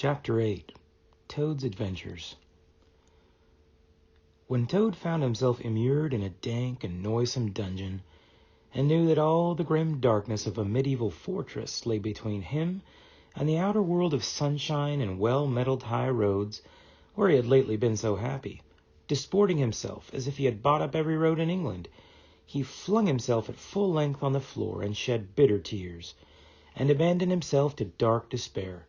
Chapter 8 Toad's Adventures. When Toad found himself immured in a dank and noisome dungeon, and knew that all the grim darkness of a medieval fortress lay between him and the outer world of sunshine and well-metalled high roads where he had lately been so happy, disporting himself as if he had bought up every road in England, he flung himself at full length on the floor and shed bitter tears, and abandoned himself to dark despair.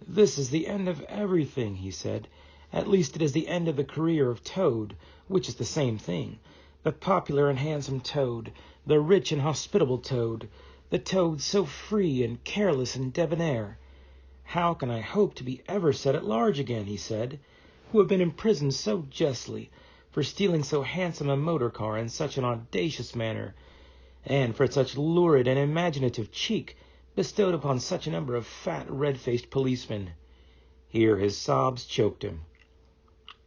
"This is the end of everything," he said. "At least it is the end of the career of Toad, which is the same thing. The popular and handsome Toad, the rich and hospitable Toad, the Toad so free and careless and debonair. How can I hope to be ever set at large again," he said, "who have been imprisoned so justly, for stealing so handsome a motor car in such an audacious manner, and for such lurid and imaginative cheek bestowed upon such a number of fat, red-faced policemen." Here his sobs choked him.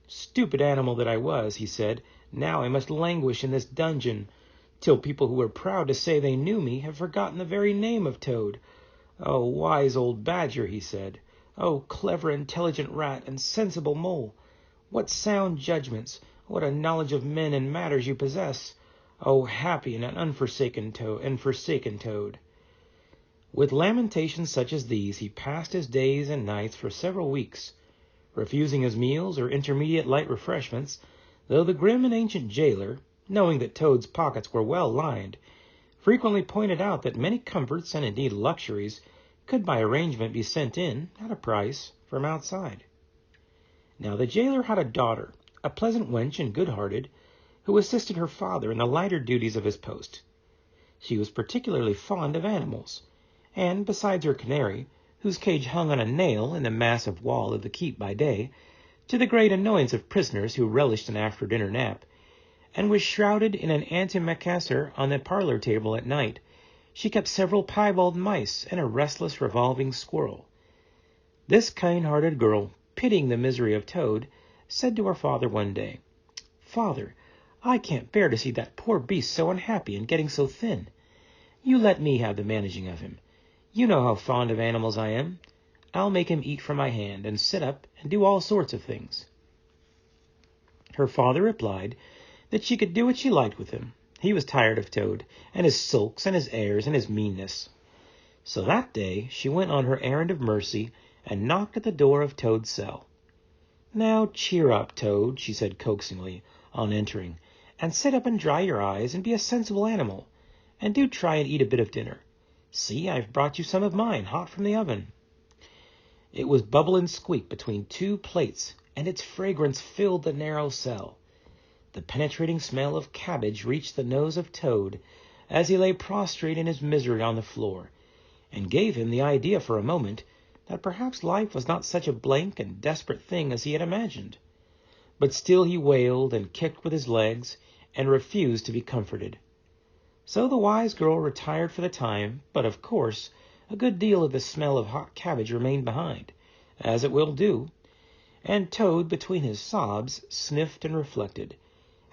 "Stupid animal that I was," he said, "now I must languish in this dungeon, till people who were proud to say they knew me have forgotten the very name of Toad. Oh, wise old badger," he said. "Oh, clever, intelligent rat and sensible mole. What sound judgments, what a knowledge of men and matters you possess. Oh, happy and unforsaken Toad. With lamentations such as these, he passed his days and nights for several weeks, refusing his meals or intermediate light refreshments, though the grim and ancient jailer, knowing that Toad's pockets were well lined, frequently pointed out that many comforts and indeed luxuries could by arrangement be sent in, at a price, from outside. Now the jailer had a daughter, a pleasant wench and good-hearted, who assisted her father in the lighter duties of his post. She was particularly fond of animals, and besides her canary, whose cage hung on a nail in the massive wall of the keep by day, to the great annoyance of prisoners who relished an after-dinner nap, and was shrouded in an antimacassar on the parlor table at night, she kept several piebald mice and a restless revolving squirrel. This kind-hearted girl, pitying the misery of Toad, said to her father one day, "Father, I can't bear to see that poor beast so unhappy and getting so thin. You let me have the managing of him. You know how fond of animals I am. I'll make him eat from my hand, and sit up, and do all sorts of things." Her father replied that she could do what she liked with him. He was tired of Toad, and his sulks, and his airs, and his meanness. So that day she went on her errand of mercy, and knocked at the door of Toad's cell. "Now cheer up, Toad," she said coaxingly, on entering, "and sit up and dry your eyes, and be a sensible animal, and do try and eat a bit of dinner. See, I've brought you some of mine, hot from the oven." It was bubble and squeak between two plates, and its fragrance filled the narrow cell. The penetrating smell of cabbage reached the nose of Toad as he lay prostrate in his misery on the floor, and gave him the idea for a moment that perhaps life was not such a blank and desperate thing as he had imagined. But still he wailed and kicked with his legs, and refused to be comforted. So the wise girl retired for the time, but of course a good deal of the smell of hot cabbage remained behind, as it will do, and Toad, between his sobs, sniffed and reflected,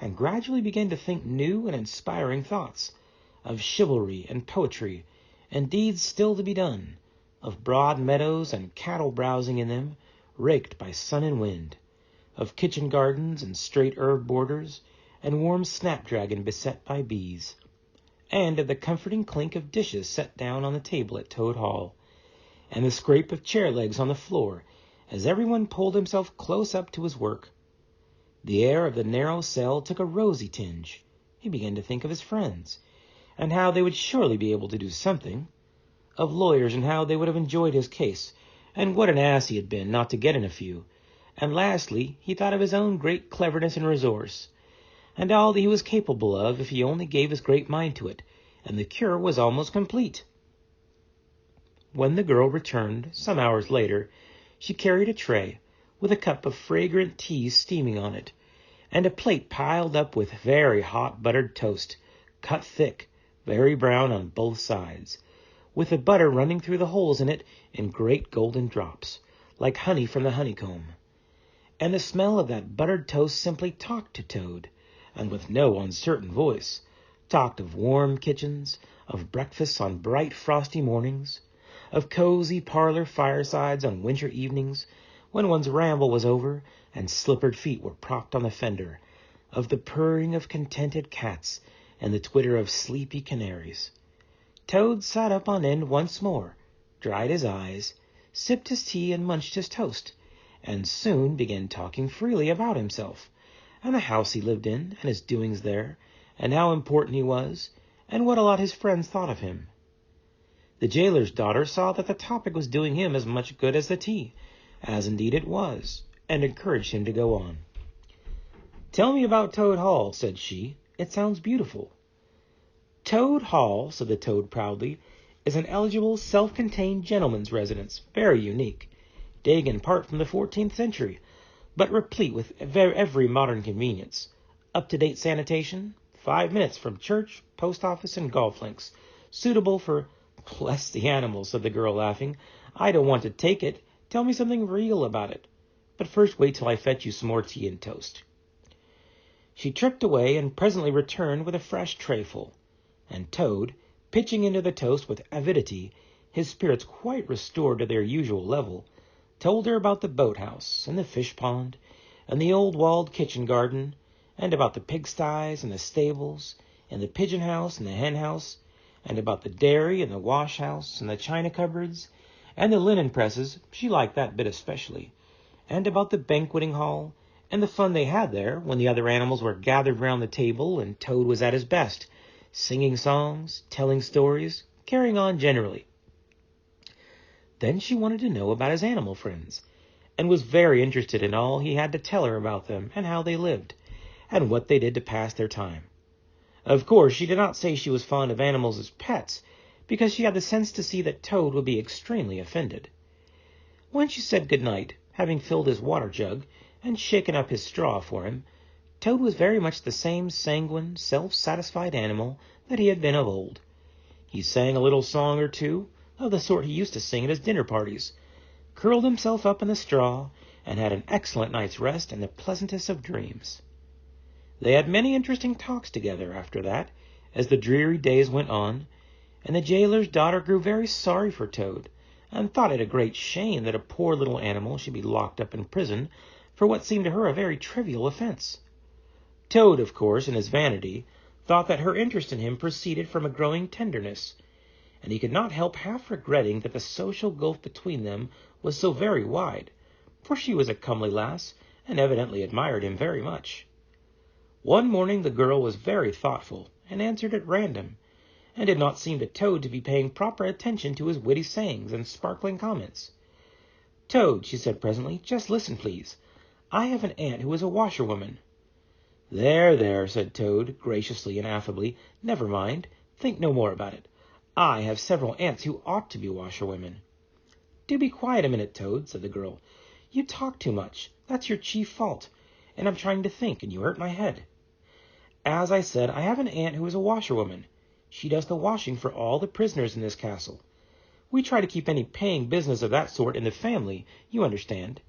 and gradually began to think new and inspiring thoughts, of chivalry and poetry, and deeds still to be done, of broad meadows and cattle browsing in them, raked by sun and wind, of kitchen gardens and straight herb borders, and warm snapdragon beset by bees, and of the comforting clink of dishes set down on the table at Toad Hall, and the scrape of chair legs on the floor as everyone pulled himself close up to his work. The air of the narrow cell took a rosy tinge. He began to think of his friends, and how they would surely be able to do something, of lawyers and how they would have enjoyed his case, and what an ass he had been not to get in a few, and lastly he thought of his own great cleverness and resource, and all that he was capable of if he only gave his great mind to it, and the cure was almost complete. When the girl returned, some hours later, she carried a tray, with a cup of fragrant tea steaming on it, and a plate piled up with very hot buttered toast, cut thick, very brown on both sides, with the butter running through the holes in it in great golden drops, like honey from the honeycomb. And the smell of that buttered toast simply talked to Toad, and with no uncertain voice, talked of warm kitchens, of breakfasts on bright frosty mornings, of cozy parlor firesides on winter evenings when one's ramble was over and slippered feet were propped on the fender, of the purring of contented cats and the twitter of sleepy canaries. Toad sat up on end once more, dried his eyes, sipped his tea and munched his toast, and soon began talking freely about himself, and the house he lived in, and his doings there, and how important he was, and what a lot his friends thought of him. The jailer's daughter saw that the topic was doing him as much good as the tea, as indeed it was, and encouraged him to go on. "Tell me about Toad Hall," said she. "It sounds beautiful." "Toad Hall," said the Toad proudly, "is an eligible, self-contained gentleman's residence, very unique, dating in part from the 14th century, but replete with every modern convenience. Up-to-date sanitation, 5 minutes from church, post office, and golf links, suitable for—" "Bless the animals," said the girl, laughing. "I don't want to take it. Tell me something real about it. But first wait till I fetch you some more tea and toast." She tripped away and presently returned with a fresh trayful, and Toad, pitching into the toast with avidity, his spirits quite restored to their usual level, told her about the boathouse and the fish pond and the old walled kitchen garden, and about the pigsties and the stables and the pigeon house and the hen house, and about the dairy and the wash house and the china cupboards and the linen presses, she liked that bit especially, and about the banqueting hall and the fun they had there when the other animals were gathered round the table and Toad was at his best, singing songs, telling stories, carrying on generally. Then she wanted to know about his animal friends, and was very interested in all he had to tell her about them and how they lived, and what they did to pass their time. Of course, she did not say she was fond of animals as pets, because she had the sense to see that Toad would be extremely offended. When she said good night, having filled his water jug and shaken up his straw for him, Toad was very much the same sanguine, self-satisfied animal that he had been of old. He sang a little song or two, of the sort he used to sing at his dinner parties, curled himself up in the straw, and had an excellent night's rest and the pleasantest of dreams. They had many interesting talks together after that, as the dreary days went on, and the jailer's daughter grew very sorry for Toad, and thought it a great shame that a poor little animal should be locked up in prison for what seemed to her a very trivial offense. Toad, of course, in his vanity, thought that her interest in him proceeded from a growing tenderness, and he could not help half regretting that the social gulf between them was so very wide, for she was a comely lass, and evidently admired him very much. One morning the girl was very thoughtful, and answered at random, and did not seem to Toad to be paying proper attention to his witty sayings and sparkling comments. "Toad," she said presently, "just listen, please. I have an aunt who is a washerwoman." "There, there," said Toad, graciously and affably. "Never mind. Think no more about it. I have several aunts who ought to be washerwomen." "Do be quiet a minute, Toad," said the girl. "You talk too much. That's your chief fault, and I'm trying to think, and you hurt my head. As I said, I have an aunt who is a washerwoman. She does the washing for all the prisoners in this castle. We try to keep any paying business of that sort in the family, you understand.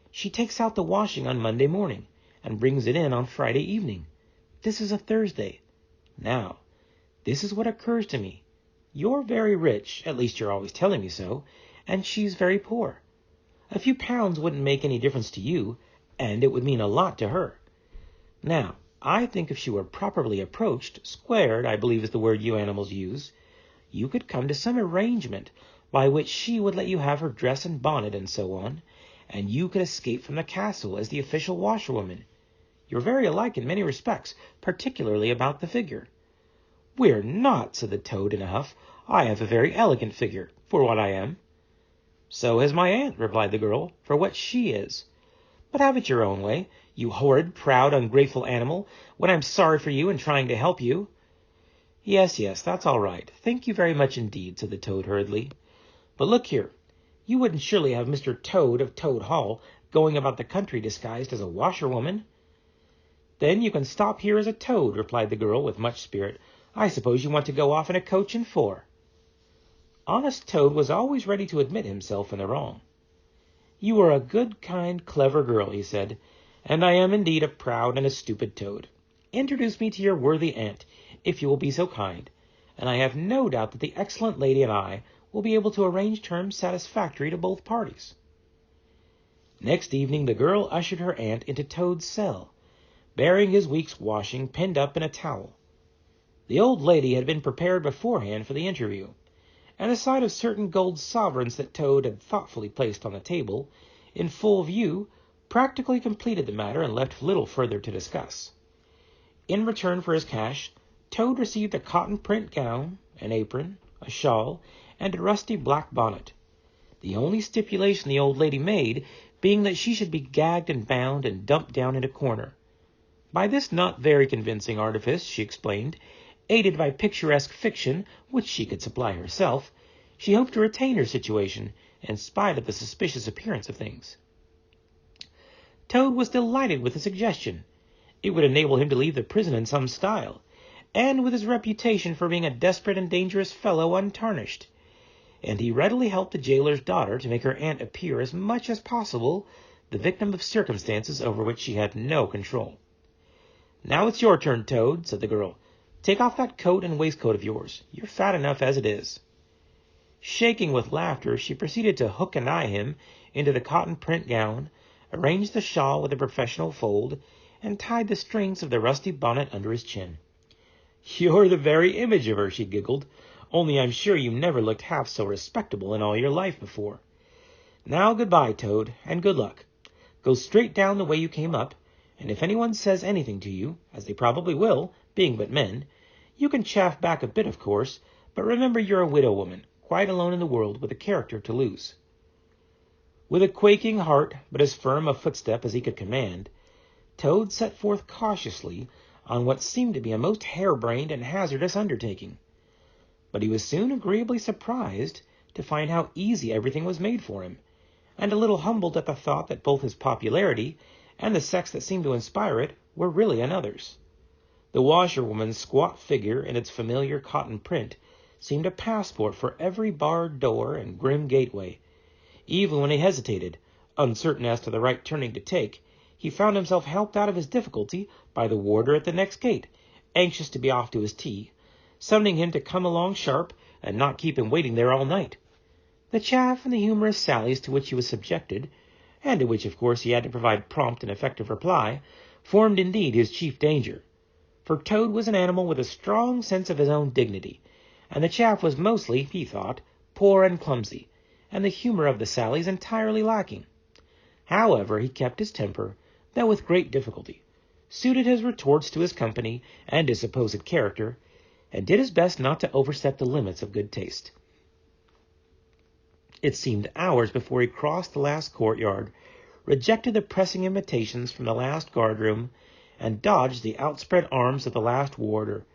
She takes out the washing on Monday morning, and brings it in on Friday evening. This is a Thursday. Now, this is what occurs to me. You're very rich, at least you're always telling me so, and she's very poor. A few pounds wouldn't make any difference to you, and it would mean a lot to her. Now, I think if she were properly approached, squared, I believe is the word you animals use, you could come to some arrangement by which she would let you have her dress and bonnet and so on, and you could escape from the castle as the official washerwoman. You're very alike in many respects, particularly about the figure." "We're not," said the Toad in a huff. "I have a very elegant figure, for what I am." "So has my aunt," replied the girl, "for what she is. But have it your own way, you horrid, proud, ungrateful animal, when I'm sorry for you and trying to help you." "Yes, yes, that's all right. Thank you very much indeed," said the Toad hurriedly. "But look here, you wouldn't surely have Mr. Toad of Toad Hall going about the country disguised as a washerwoman?" "Then you can stop here as a toad," replied the girl with much spirit. "I suppose you want to go off in a coach and four." Honest Toad was always ready to admit himself in the wrong. "You are a good, kind, clever girl," he said, "and I am indeed a proud and a stupid Toad. Introduce me to your worthy aunt, if you will be so kind, and I have no doubt that the excellent lady and I will be able to arrange terms satisfactory to both parties. Next evening the girl ushered her aunt into Toad's cell, bearing his week's washing pinned up in a towel. The old lady had been prepared beforehand for the interview, and the sight of certain gold sovereigns that Toad had thoughtfully placed on the table, in full view, practically completed the matter and left little further to discuss. In return for his cash, Toad received a cotton print gown, an apron, a shawl, and a rusty black bonnet, the only stipulation the old lady made being that she should be gagged and bound and dumped down in a corner. By this not very convincing artifice, she explained, aided by picturesque fiction which she could supply herself, she hoped to retain her situation in spite of the suspicious appearance of things. Toad was delighted with the suggestion. It would enable him to leave the prison in some style, and with his reputation for being a desperate and dangerous fellow untarnished, and he readily helped the jailer's daughter to make her aunt appear as much as possible the victim of circumstances over which she had no control. "Now it's your turn, Toad," said the girl. "Take off that coat and waistcoat of yours. You're fat enough as it is." Shaking with laughter, she proceeded to hook and eye him into the cotton print gown, arranged the shawl with a professional fold, and tied the strings of the rusty bonnet under his chin. "You're the very image of her," she giggled, "only I'm sure you never looked half so respectable in all your life before. Now goodbye, Toad, and good luck. Go straight down the way you came up, and if anyone says anything to you, as they probably will, being but men, you can chaff back a bit, of course, but remember you're a widow woman, quite alone in the world with a character to lose." With a quaking heart, but as firm a footstep as he could command, Toad set forth cautiously on what seemed to be a most harebrained and hazardous undertaking. But he was soon agreeably surprised to find how easy everything was made for him, and a little humbled at the thought that both his popularity and the sex that seemed to inspire it were really another's. The washerwoman's squat figure in its familiar cotton print seemed a passport for every barred door and grim gateway. Even when he hesitated, uncertain as to the right turning to take, he found himself helped out of his difficulty by the warder at the next gate, anxious to be off to his tea, summoning him to come along sharp and not keep him waiting there all night. The chaff and the humorous sallies to which he was subjected, and to which, of course, he had to provide prompt and effective reply, formed indeed his chief danger. For Toad was an animal with a strong sense of his own dignity, and the chaff was mostly, he thought, poor and clumsy, and the humor of the sallies entirely lacking. However, he kept his temper, though with great difficulty, suited his retorts to his company and his supposed character, and did his best not to overstep the limits of good taste. It seemed hours before he crossed the last courtyard, rejected the pressing invitations from the last guardroom, and dodged the outspread arms of the last warder,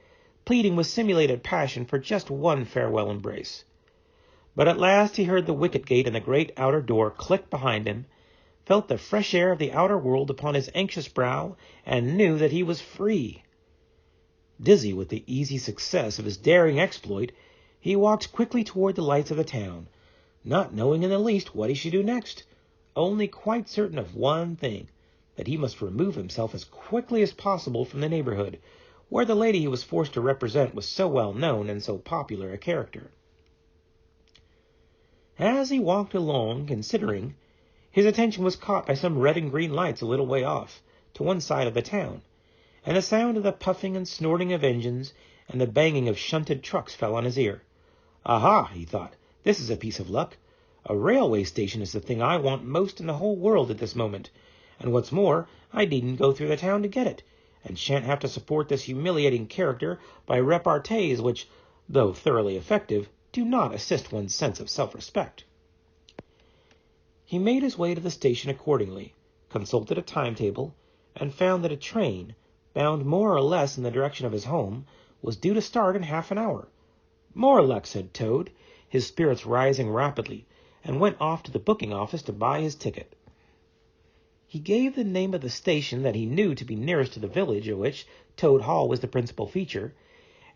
pleading with simulated passion for just one farewell embrace. But at last he heard the wicket gate and the great outer door click behind him, felt the fresh air of the outer world upon his anxious brow, and knew that he was free. Dizzy with the easy success of his daring exploit, he walked quickly toward the lights of the town, not knowing in the least what he should do next, only quite certain of one thing, that he must remove himself as quickly as possible from the neighborhood, where the lady he was forced to represent was so well known and so popular a character. As he walked along, considering, his attention was caught by some red and green lights a little way off, to one side of the town, and the sound of the puffing and snorting of engines and the banging of shunted trucks fell on his ear. "Aha," he thought, "this is a piece of luck. A railway station is the thing I want most in the whole world at this moment, and what's more, I needn't go through the town to get it, and shan't have to support this humiliating character by repartees which, though thoroughly effective, do not assist one's sense of self-respect." He made his way to the station accordingly, consulted a timetable, and found that a train, bound more or less in the direction of his home, was due to start in half an hour. "More luck," said Toad, his spirits rising rapidly, and went off to the booking office to buy his ticket. He gave the name of the station that he knew to be nearest to the village of which Toad Hall was the principal feature,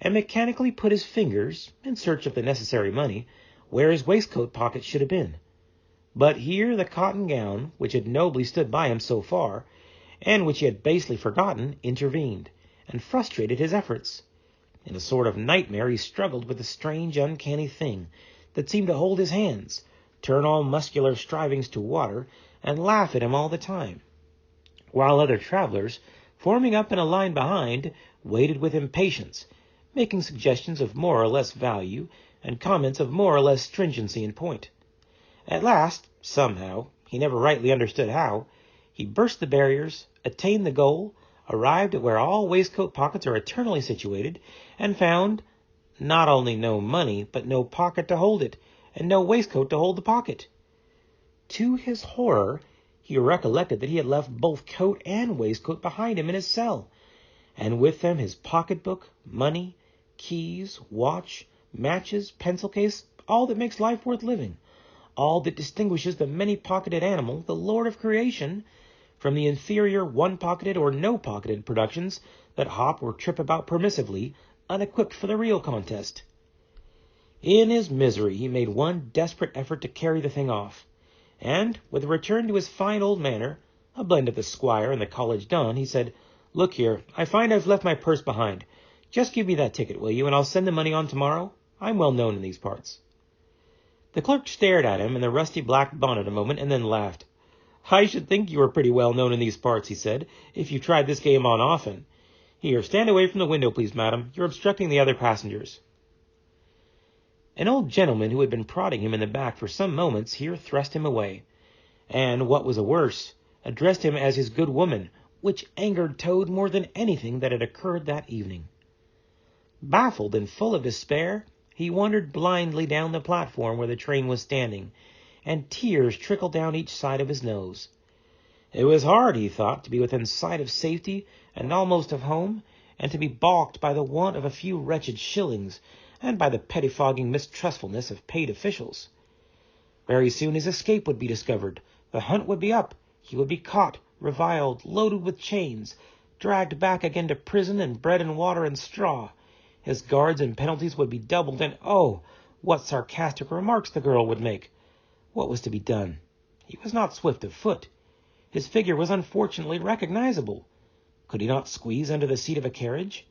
and mechanically put his fingers, in search of the necessary money, where his waistcoat pocket should have been. But here the cotton gown, which had nobly stood by him so far, and which he had basely forgotten, intervened, and frustrated his efforts. In a sort of nightmare he struggled with the strange, uncanny thing that seemed to hold his hands, turn all muscular strivings to water, and laugh at him all the time, while other travelers, forming up in a line behind, waited with impatience, making suggestions of more or less value and comments of more or less stringency in point. At last, somehow, he never rightly understood how, he burst the barriers, attained the goal, arrived at where all waistcoat pockets are eternally situated, and found not only no money, but no pocket to hold it, and no waistcoat to hold the pocket. To his horror, he recollected that he had left both coat and waistcoat behind him in his cell, and with them his pocketbook, money, keys, watch, matches, pencil case, all that makes life worth living, all that distinguishes the many-pocketed animal, the lord of creation, from the inferior one-pocketed or no-pocketed productions that hop or trip about permissively, unequipped for the real contest. In his misery, he made one desperate effort to carry the thing off, and, with a return to his fine old manner, a blend of the squire and the college don, he said, "Look here, I find I've left my purse behind. Just give me that ticket, will you, and I'll send the money on tomorrow? I'm well known in these parts." The clerk stared at him in the rusty black bonnet a moment, and then laughed. "I should think you were pretty well known in these parts," he said, "if you tried this game on often. Here, stand away from the window, please, madam. You're obstructing the other passengers." An old gentleman who had been prodding him in the back for some moments here thrust him away, and, what was worse, addressed him as his good woman, which angered Toad more than anything that had occurred that evening. Baffled and full of despair, he wandered blindly down the platform where the train was standing, and tears trickled down each side of his nose. It was hard, he thought, to be within sight of safety and almost of home, and to be balked by the want of a few wretched shillings, and by the pettifogging mistrustfulness of paid officials. Very soon his escape would be discovered. The hunt would be up. He would be caught, reviled, loaded with chains, dragged back again to prison and bread and water and straw. His guards and penalties would be doubled, and oh, what sarcastic remarks the girl would make! What was to be done? He was not swift of foot. His figure was unfortunately recognizable. Could he not squeeze under the seat of a carriage?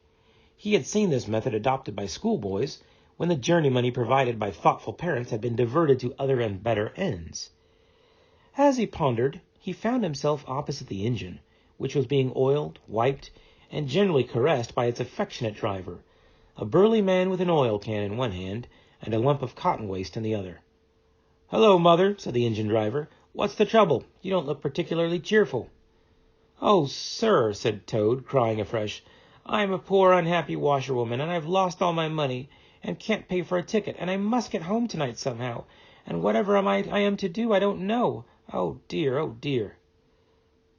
He had seen this method adopted by schoolboys, when the journey money provided by thoughtful parents had been diverted to other and better ends. As he pondered, he found himself opposite the engine, which was being oiled, wiped, and generally caressed by its affectionate driver, a burly man with an oil can in one hand and a lump of cotton waste in the other. "Hello, mother," said the engine driver. "What's the trouble? You don't look particularly cheerful." "Oh, sir," said Toad, crying afresh, "I'm a poor, unhappy washerwoman, and I've lost all my money, and can't pay for a ticket, and I must get home tonight somehow, and whatever I am to do, I don't know. Oh, dear, oh, dear."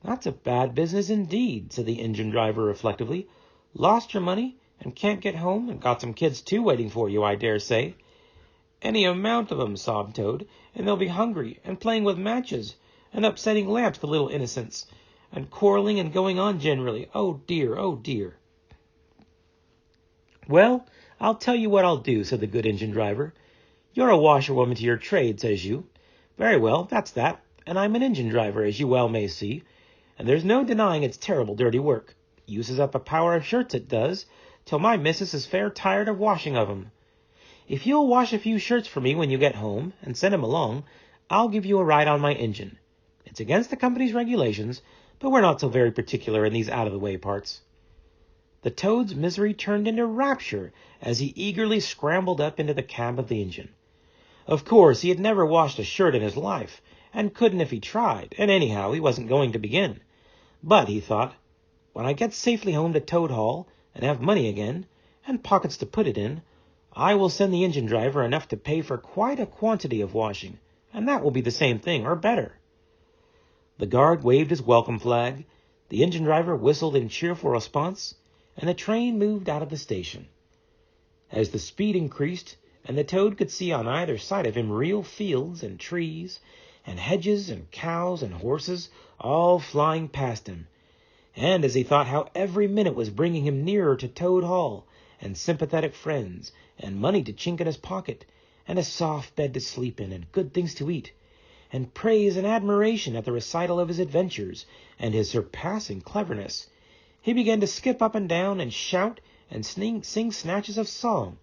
"That's a bad business indeed," said the engine driver reflectively. "Lost your money, and can't get home, and got some kids, too, waiting for you, I dare say." "Any amount of 'em," sobbed Toad, "and they'll be hungry, and playing with matches, and upsetting lamps, the little innocents, and quarreling and going on generally. Oh, dear, oh, dear." "Well, I'll tell you what I'll do," said the good engine driver. "You're a washerwoman to your trade, says you. Very well, that's that, and I'm an engine driver, as you well may see, and there's no denying it's terrible dirty work. Uses up a power of shirts, it does, till my missus is fair tired of washing of 'em. If you'll wash a few shirts for me when you get home, and send 'em along, I'll give you a ride on my engine. It's against the company's regulations, but we're not so very particular in these out-of-the-way parts." The Toad's misery turned into rapture as he eagerly scrambled up into the cab of the engine. Of course, he had never washed a shirt in his life, and couldn't if he tried, and anyhow, he wasn't going to begin. But, he thought, when I get safely home to Toad Hall, and have money again, and pockets to put it in, I will send the engine driver enough to pay for quite a quantity of washing, and that will be the same thing, or better. The guard waved his welcome flag, the engine driver whistled in cheerful response, and the train moved out of the station. As the speed increased, and the Toad could see on either side of him real fields and trees, and hedges and cows and horses, all flying past him, and as he thought how every minute was bringing him nearer to Toad Hall, and sympathetic friends, and money to chink in his pocket, and a soft bed to sleep in, and good things to eat, and praise and admiration at the recital of his adventures and his surpassing cleverness, he began to skip up and down and shout and sing snatches of song,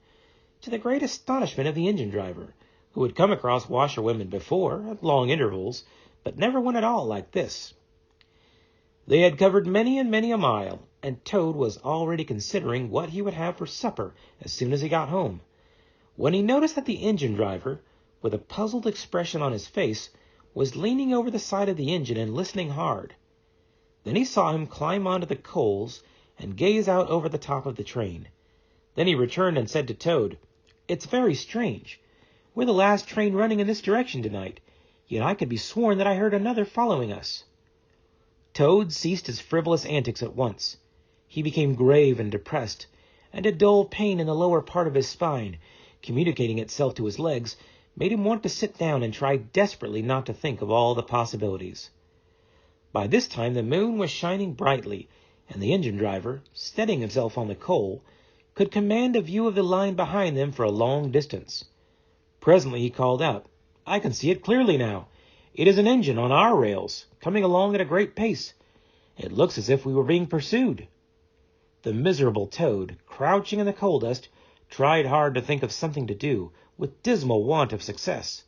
to the great astonishment of the engine driver, who had come across washerwomen before, at long intervals, but never one at all like this. They had covered many and many a mile, and Toad was already considering what he would have for supper as soon as he got home, when he noticed that the engine driver, with a puzzled expression on his face, was leaning over the side of the engine and listening hard. Then he saw him climb onto the coals and gaze out over the top of the train. Then he returned and said to Toad, "It's very strange. We're the last train running in this direction tonight, yet I could be sworn that I heard another following us." Toad ceased his frivolous antics at once. He became grave and depressed, and a dull pain in the lower part of his spine, communicating itself to his legs, made him want to sit down and try desperately not to think of all the possibilities. By this time the moon was shining brightly, and the engine driver, steadying himself on the coal, could command a view of the line behind them for a long distance. Presently he called out, "I can see it clearly now. It is an engine on our rails, coming along at a great pace. It looks as if we were being pursued." The miserable Toad, crouching in the coal dust, tried hard to think of something to do, with dismal want of success.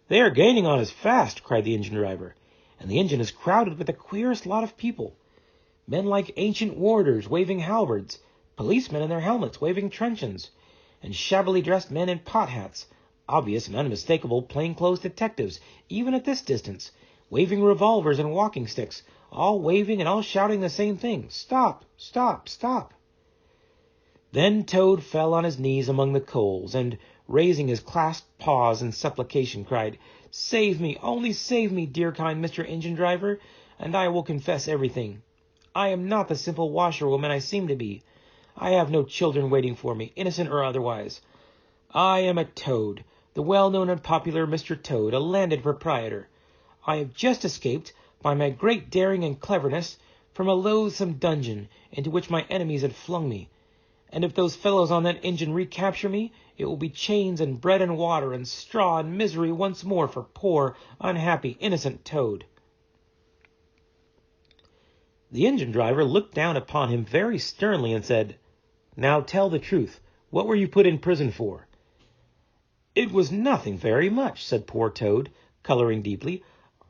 "They are gaining on us fast," cried the engine driver, "and the engine is crowded with the queerest lot of people. Men like ancient warders waving halberds, policemen in their helmets waving truncheons, and shabbily dressed men in pot hats, obvious and unmistakable plainclothes detectives, even at this distance, waving revolvers and walking sticks, all waving and all shouting the same thing, 'Stop! Stop! Stop!'" Then Toad fell on his knees among the coals, and, raising his clasped paws in supplication, cried, "Save me, only save me, dear kind Mr. Engine Driver, and I will confess everything. I am not the simple washerwoman I seem to be. I have no children waiting for me, innocent or otherwise. I am a Toad, the well-known and popular Mr. Toad, a landed proprietor. I have just escaped, by my great daring and cleverness, from a loathsome dungeon into which my enemies had flung me. And if those fellows on that engine recapture me, it will be chains and bread and water and straw and misery once more for poor, unhappy, innocent Toad." The engine driver looked down upon him very sternly and said, "Now tell the truth. What were you put in prison for?" "It was nothing very much," said poor Toad, coloring deeply.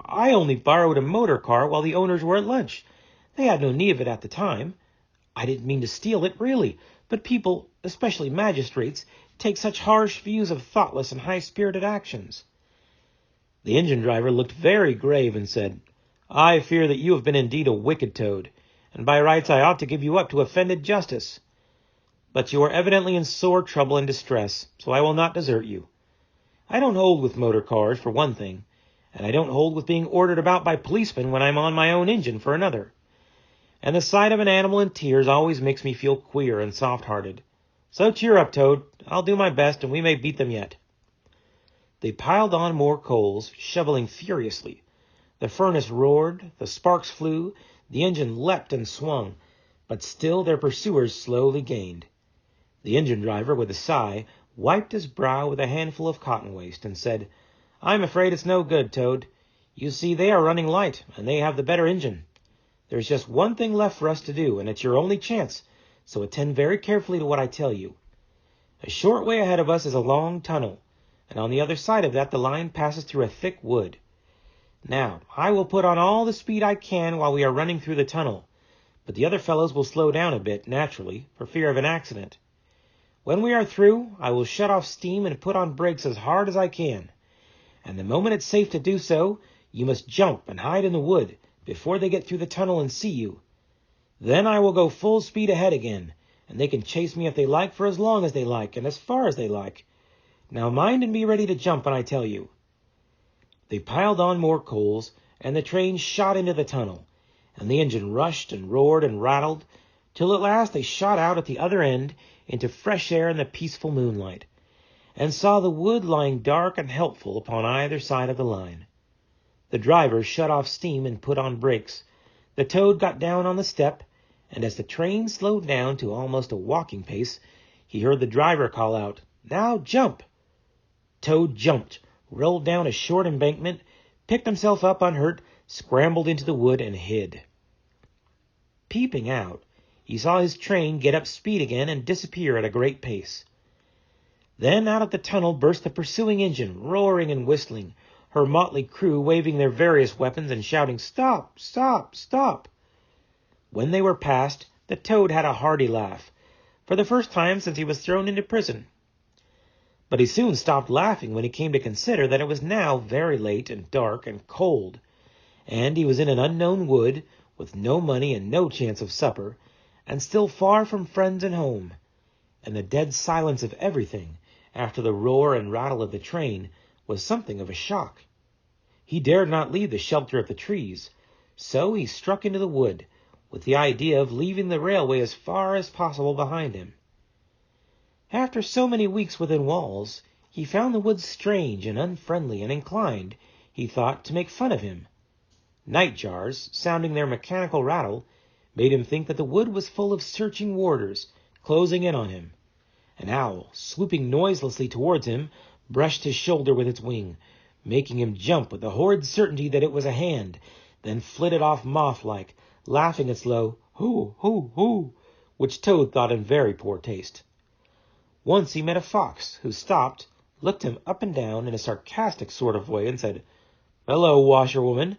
"I only borrowed a motor car while the owners were at lunch. They had no need of it at the time. I didn't mean to steal it, really, but people, especially magistrates, take such harsh views of thoughtless and high-spirited actions." The engine driver looked very grave and said, "I fear that you have been indeed a wicked Toad, and by rights I ought to give you up to offended justice. But you are evidently in sore trouble and distress, so I will not desert you. I don't hold with motor cars, for one thing, and I don't hold with being ordered about by policemen when I'm on my own engine, for another. And the sight of an animal in tears always makes me feel queer and soft-hearted. So cheer up, Toad. I'll do my best, and we may beat them yet." They piled on more coals, shoveling furiously. The furnace roared, the sparks flew, the engine leapt and swung, but still their pursuers slowly gained. The engine driver, with a sigh, wiped his brow with a handful of cotton waste, and said, "I'm afraid it's no good, Toad. You see, they are running light, and they have the better engine. There's just one thing left for us to do, and it's your only chance, so attend very carefully to what I tell you. A short way ahead of us is a long tunnel, and on the other side of that the line passes through a thick wood. Now, I will put on all the speed I can while we are running through the tunnel, but the other fellows will slow down a bit, naturally, for fear of an accident. When we are through, I will shut off steam and put on brakes as hard as I can, and the moment it's safe to do so, you must jump and hide in the wood before they get through the tunnel and see you. Then I will go full speed ahead again, and they can chase me if they like for as long as they like and as far as they like. Now mind and be ready to jump when I tell you." They piled on more coals, and the train shot into the tunnel, and the engine rushed and roared and rattled, till at last they shot out at the other end into fresh air in the peaceful moonlight, and saw the wood lying dark and helpful upon either side of the line. The driver shut off steam and put on brakes. The Toad got down on the step, and as the train slowed down to almost a walking pace, he heard the driver call out, "Now jump!" Toad jumped, rolled down a short embankment, picked himself up unhurt, scrambled into the wood, and hid. Peeping out, he saw his train get up speed again and disappear at a great pace. Then out of the tunnel burst the pursuing engine, roaring and whistling, her motley crew waving their various weapons and shouting, "Stop! Stop! Stop!" When they were past, the Toad had a hearty laugh, for the first time since he was thrown into prison. But he soon stopped laughing when he came to consider that it was now very late and dark and cold, and he was in an unknown wood, with no money and no chance of supper, and still far from friends and home, and the dead silence of everything, after the roar and rattle of the train, was something of a shock. He dared not leave the shelter of the trees, so he struck into the wood, with the idea of leaving the railway as far as possible behind him. After so many weeks within walls, he found the woods strange and unfriendly and inclined, he thought, to make fun of him. Night-jars, sounding their mechanical rattle, made him think that the wood was full of searching warders, closing in on him. An owl, swooping noiselessly towards him, brushed his shoulder with its wing, making him jump with the horrid certainty that it was a hand, then flitted off moth-like, laughing its low "hoo, hoo, hoo," which Toad thought in very poor taste. Once he met a fox, who stopped, looked him up and down in a sarcastic sort of way, and said, "Hello, washerwoman.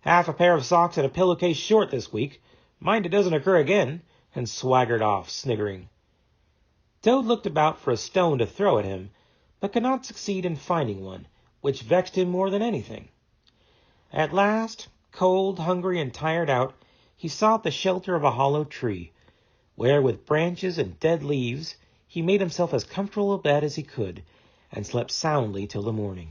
Half a pair of socks and a pillowcase short this week. Mind it doesn't occur again," and swaggered off, sniggering. Toad looked about for a stone to throw at him, but could not succeed in finding one, which vexed him more than anything. At last, cold, hungry, and tired out, he sought the shelter of a hollow tree, where with branches and dead leaves he made himself as comfortable a bed as he could, and slept soundly till the morning.